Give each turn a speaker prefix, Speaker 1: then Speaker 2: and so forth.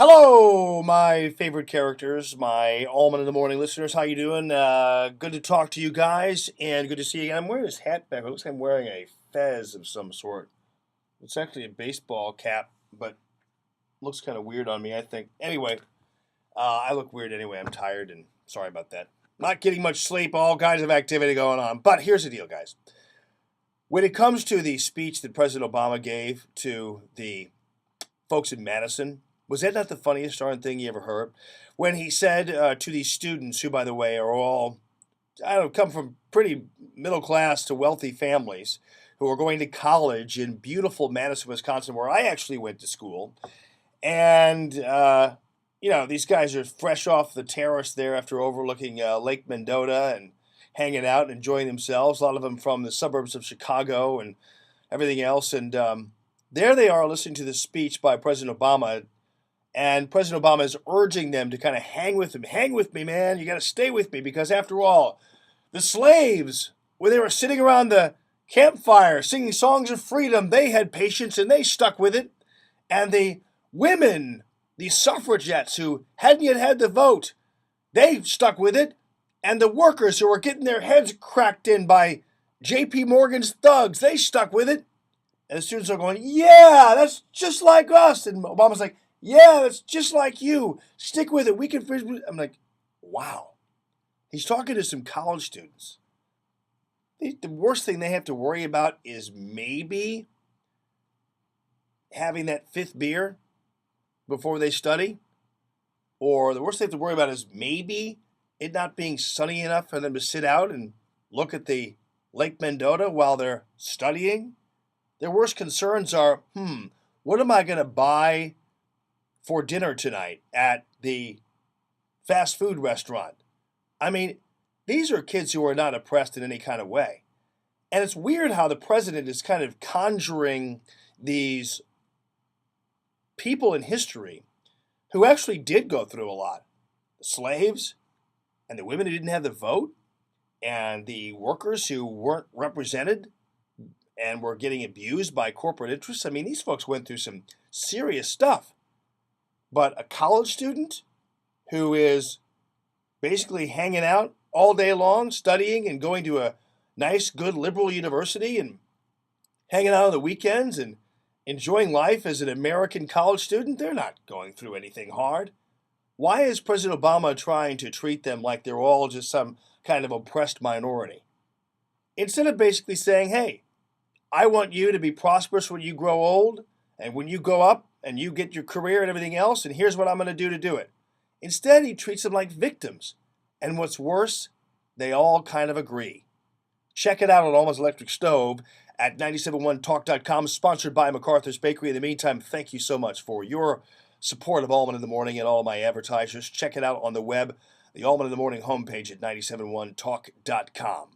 Speaker 1: Hello, my favorite characters, my Allman in the Morning listeners. How you doing? Good to talk to you guys, and good to see you again. I'm wearing this hat back. It looks like I'm wearing a fez of some sort. It's actually a baseball cap, but looks kind of weird on me, I think. Anyway, I look weird anyway. I'm tired, and sorry about that. Not getting much sleep, all kinds of activity going on. But here's the deal, guys. When it comes to the speech that President Obama gave to the folks in Madison, was that not the funniest darn thing you ever heard? When he said to these students, who, by the way, are all, I don't know, come from pretty middle class to wealthy families, who are going to college in beautiful Madison, Wisconsin, where I actually went to school. And, these guys are fresh off the terrace there after overlooking Lake Mendota and hanging out and enjoying themselves. A lot of them from the suburbs of Chicago and everything else. And there they are listening to this speech by President Obama. And President Obama is urging them to kind of hang with him. Hang with me, man. You got to stay with me because, after all, the slaves, when they were sitting around the campfire singing songs of freedom, they had patience and they stuck with it. And the women, the suffragettes who hadn't yet had the vote, they stuck with it. And the workers who were getting their heads cracked in by J.P. Morgan's thugs, they stuck with it. And the students are going, yeah, that's just like us. And Obama's like, yeah, that's just like you. Stick with it. We can. I'm like, wow. He's talking to some college students. The worst thing they have to worry about is maybe having that fifth beer before they study. Or the worst they have to worry about is maybe it not being sunny enough for them to sit out and look at the Lake Mendota while they're studying. Their worst concerns are, what am I going to buy for dinner tonight at the fast food restaurant? I mean, these are kids who are not oppressed in any kind of way. And it's weird how the president is kind of conjuring these people in history who actually did go through a lot. The slaves and the women who didn't have the vote and the workers who weren't represented and were getting abused by corporate interests. I mean, these folks went through some serious stuff. But a college student who is basically hanging out all day long, studying and going to a nice, good liberal university and hanging out on the weekends and enjoying life as an American college student, they're not going through anything hard. Why is President Obama trying to treat them like they're all just some kind of oppressed minority? Instead of basically saying, hey, I want you to be prosperous when you grow old and when you go up and you get your career and everything else, and here's what I'm going to do it. Instead, he treats them like victims. And what's worse, they all kind of agree. Check it out on Alma's Electric Stove at 971talk.com, sponsored by MacArthur's Bakery. In the meantime, thank you so much for your support of Allman in the Morning and all my advertisers. Check it out on the web, the Allman in the Morning homepage at 971talk.com.